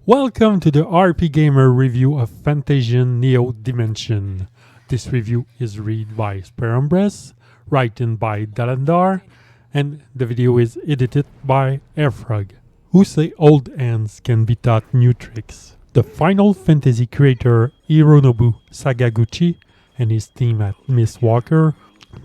Welcome to the RPGamer review of Fantasian Neo Dimension. This review is read by Sperumbres, written by Dalandar, and the video is edited by Airfrog, who say old hands can be taught new tricks. The Final Fantasy creator Hironobu Sakaguchi and his team at Miss Walker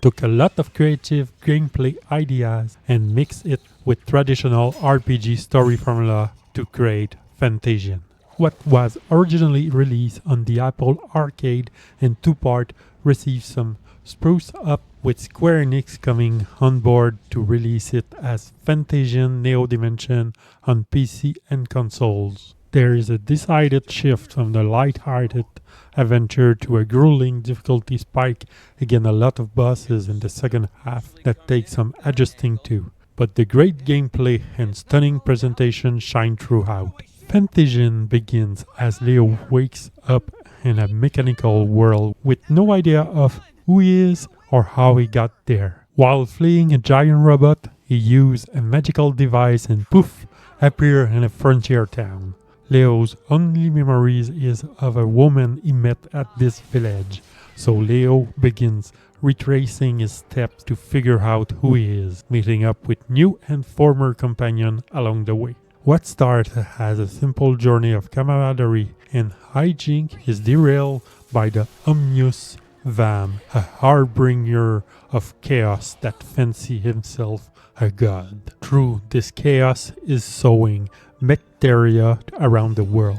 took a lot of creative gameplay ideas and mixed it with traditional RPG story formula to create Fantasian. What was originally released on the Apple Arcade in two-part received some spruce up, with Square Enix coming on board to release it as Fantasian Neo Dimension on PC and consoles. There is a decided shift from the light-hearted adventure to a grueling difficulty spike, again a lot of bosses in the second half that take some adjusting to, but the great gameplay and stunning presentation shine throughout. Fantasian begins as Leo wakes up in a mechanical world with no idea of who he is or how he got there. While fleeing a giant robot, he uses a magical device and poof, appear in a frontier town. Leo's only memories is of a woman he met at this village, so Leo begins retracing his steps to figure out who he is, meeting up with new and former companions along the way. What starts as a simple journey of camaraderie and hijink is derailed by the ominous Vam, a harbinger of chaos that fancies himself a god. Through this chaos is sowing Mecteria around the world.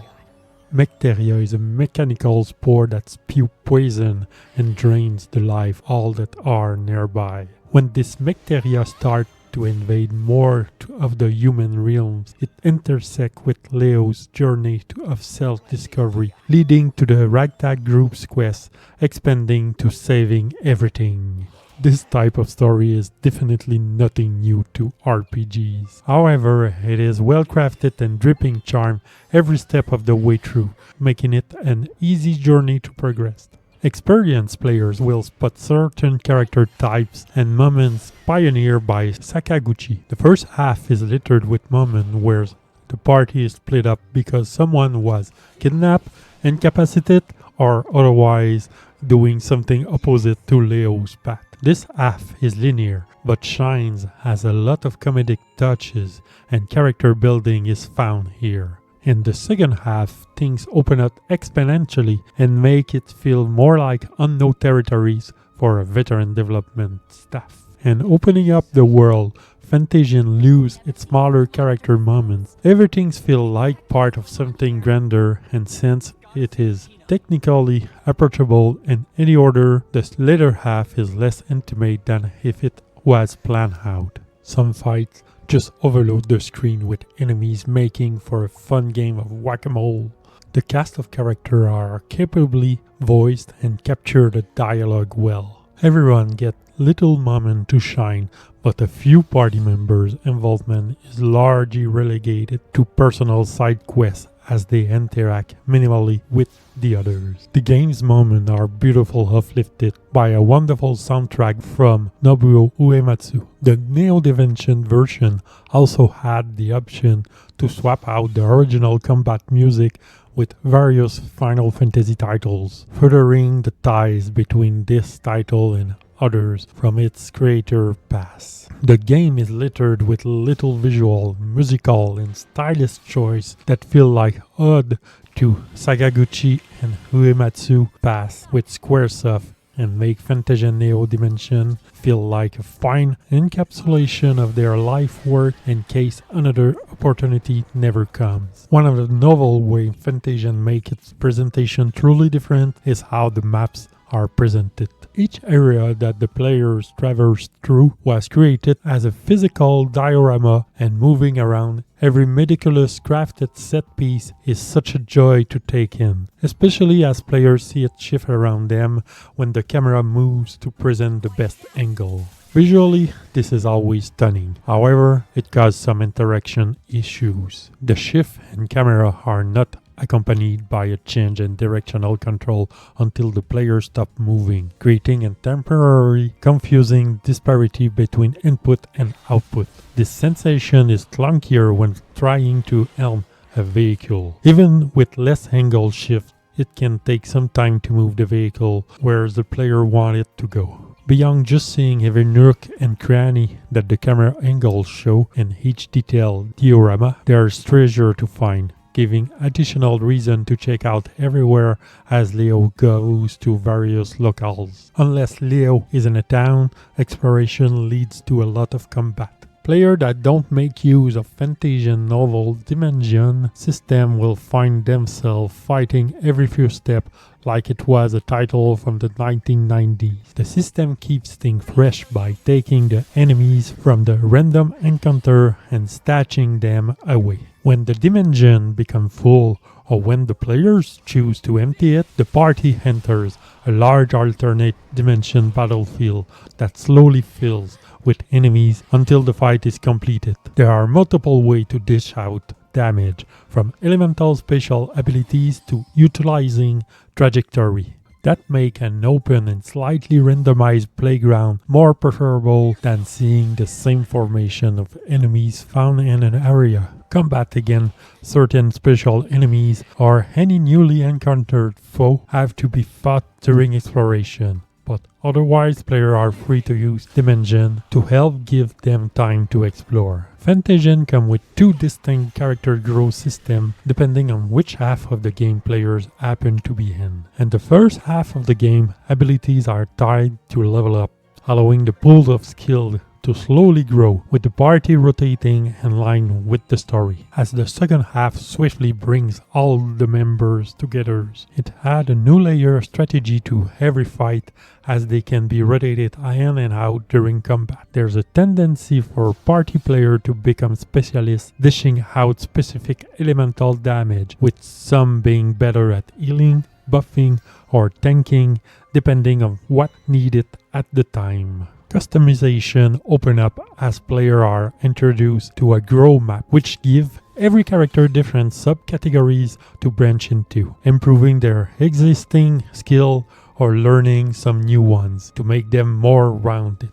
Mecteria is a mechanical spore that spews poison and drains the life all that are nearby. When this Mecteria starts to invade more of the human realms, it intersects with Leo's journey of self-discovery, leading to the Ragtag Group's quest, expanding to saving everything. This type of story is definitely nothing new to RPGs. However, it is well crafted and dripping charm every step of the way through, making it an easy journey to progress. Experienced players will spot certain character types and moments pioneered by Sakaguchi. The first half is littered with moments where the party is split up because someone was kidnapped, incapacitated, or otherwise doing something opposite to Leo's path. This half is linear, but shines as a lot of comedic touches and character building is found here. In the second half, things open up exponentially and make it feel more like unknown territories for a veteran development staff. And opening up the world, Fantasian loses its smaller character moments. Everything feels like part of something grander, and since it is technically approachable in any order, the later half is less intimate than if it was planned out. Some fights just overload the screen with enemies, making for a fun game of whack-a-mole. The cast of characters are capably voiced and capture the dialogue well. Everyone gets little moment to shine, but a few party members' involvement is largely relegated to personal side quests as they interact minimally with the others. The game's moments are beautifully uplifted by a wonderful soundtrack from Nobuo Uematsu. The Neo Dimension version also had the option to swap out the original combat music with various Final Fantasy titles, furthering the ties between this title and others from its creator past. The game is littered with little visual, musical, and stylish choice that feel like ode to Sakaguchi and Uematsu past with Squaresoft and make Fantasian Neo Dimension feel like a fine encapsulation of their life work in case another opportunity never comes. One of the novel ways Fantasian make its presentation truly different is how the maps are presented. Each area that the players traverse through was created as a physical diorama, and moving around every meticulous crafted set piece is such a joy to take in, especially as players see it shift around them when the camera moves to present the best angle. Visually, this is always stunning. However, it causes some interaction issues. The shift and camera are not accompanied by a change in directional control until the player stops moving, creating a temporary, confusing disparity between input and output. This sensation is clunkier when trying to helm a vehicle. Even with less angle shift, it can take some time to move the vehicle where the player wants it to go. Beyond just seeing every nook and cranny that the camera angles show in each detailed diorama, there's treasure to find, giving additional reason to check out everywhere as Leo goes to various locales. Unless Leo is in a town, exploration leads to a lot of combat. Players that don't make use of Fantasian novel dimension system will find themselves fighting every few steps like it was a title from the 1990s. The system keeps things fresh by taking the enemies from the random encounter and stashing them away. When the dimension becomes full, or when the players choose to empty it, the party enters a large alternate dimension battlefield that slowly fills with enemies until the fight is completed. There are multiple ways to dish out damage, from elemental special abilities to utilizing trajectory, that make an open and slightly randomized playground more preferable than seeing the same formation of enemies found in an area. Combat against certain special enemies or any newly encountered foe have to be fought during exploration, but otherwise players are free to use Dimension to help give them time to explore. Fantasian come with two distinct character growth systems depending on which half of the game players happen to be in. In the first half of the game, abilities are tied to level up, allowing the pool of skill to slowly grow, with the party rotating in line with the story. As the second half swiftly brings all the members together, it adds a new layer of strategy to every fight as they can be rotated in and out during combat. There's a tendency for party player to become specialists, dishing out specific elemental damage, with some being better at healing, buffing, or tanking, depending on what needed at the time. Customization open up as players are introduced to a grow map, which give every character different subcategories to branch into, improving their existing skill or learning some new ones to make them more rounded.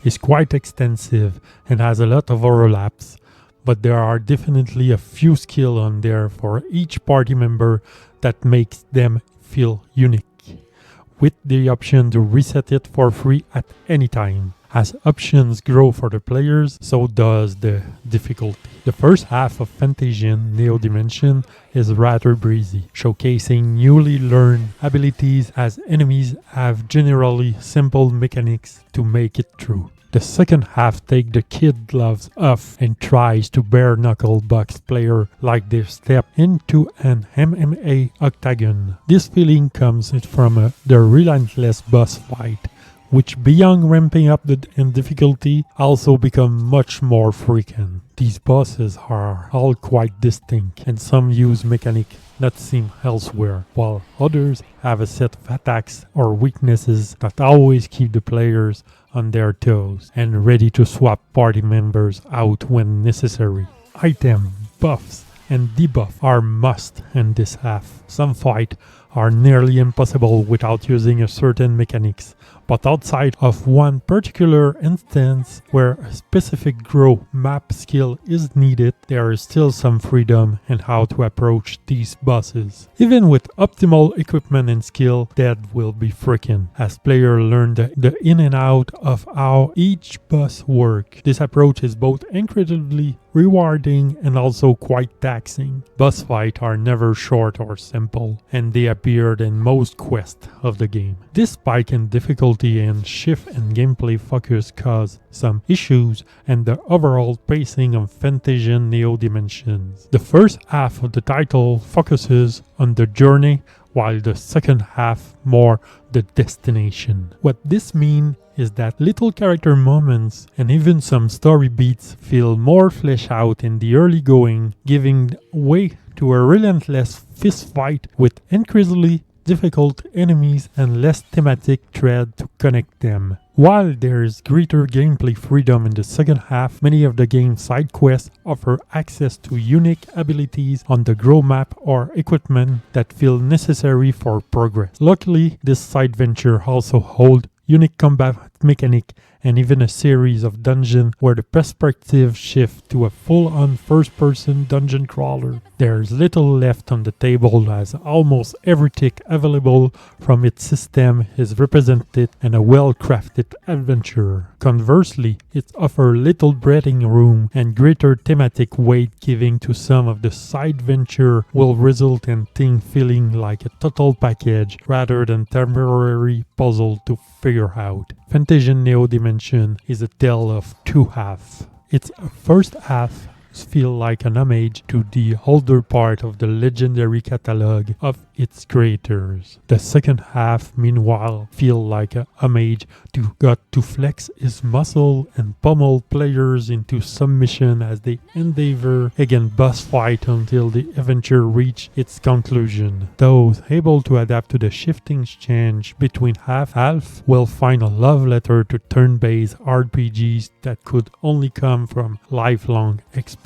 It's quite extensive and has a lot of overlaps, but there are definitely a few skills on there for each party member that makes them feel unique, with the option to reset it for free at any time. As options grow for the players, so does the difficulty. The first half of Fantasian Neo Dimension is rather breezy, showcasing newly learned abilities as enemies have generally simple mechanics to make it through. The second half takes the kid gloves off and tries to bare-knuckle box player like they step into an MMA octagon. This feeling comes from the relentless boss fight, which beyond ramping up in difficulty also become much more frequent. These bosses are all quite distinct, and some use mechanics not seen elsewhere, while others have a set of attacks or weaknesses that always keep the players on their toes and ready to swap party members out when necessary. Item, buffs, and debuff are must in this half. Some fights are nearly impossible without using a certain mechanics, but outside of one particular instance where a specific grow map skill is needed, there is still some freedom in how to approach these bosses. Even with optimal equipment and skill, that will be freaking as players learn the in and out of how each boss works. This approach is both incredibly rewarding and also quite taxing. Boss fights are never short or simple, and they appeared in most quests of the game. This spike in difficulty and shift in gameplay focus cause some issues and the overall pacing of Fantasian Neo Dimensions. The first half of the title focuses on the journey, while the second half more the destination. What this means is that little character moments and even some story beats feel more fleshed out in the early going, giving way to a relentless fist fight with increasingly difficult enemies and less thematic thread to connect them. While there is greater gameplay freedom in the second half, many of the game's side quests offer access to unique abilities on the grow map or equipment that feel necessary for progress. Luckily, this side venture also holds unique combat fight mechanic, and even a series of dungeons where the perspective shifts to a full-on first-person dungeon crawler. There's little left on the table as almost every tick available from its system is represented in a well-crafted adventure. Conversely, it offers little breathing room and greater thematic weight, giving to some of the side venture will result in things feeling like a total package rather than temporary puzzle to figure out. Fantasian Neo Dimension is a tale of two halves. Its first half feel like an homage to the older part of the legendary catalog of its creators. The second half, meanwhile, feel like a homage to God to flex his muscle and pummel players into submission as they endeavor against boss fight until the adventure reach its conclusion. Those able to adapt to the shifting change between half will find a love letter to turn-based RPGs that could only come from lifelong expert.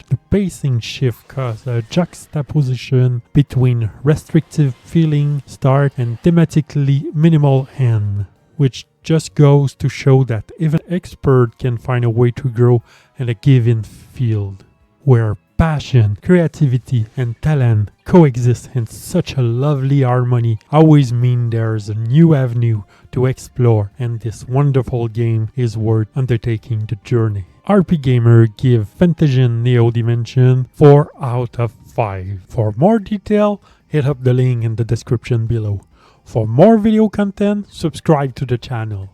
The pacing shift caused a juxtaposition between restrictive feeling start and thematically minimal end, which just goes to show that even expert can find a way to grow in a given field, where passion, creativity, and talent coexist in such a lovely harmony always mean there's a new avenue to explore, and this wonderful game is worth undertaking the journey. RPGamer give Fantasian Neo Dimension 4 out of 5. For more detail, hit up the link in the description below. For more video content, subscribe to the channel.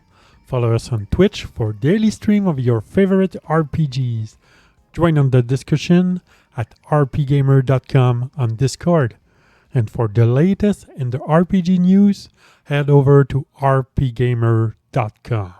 Follow us on Twitch for daily stream of your favorite RPGs. Join on the discussion at rpgamer.com on Discord. And for the latest in the RPG news, head over to rpgamer.com.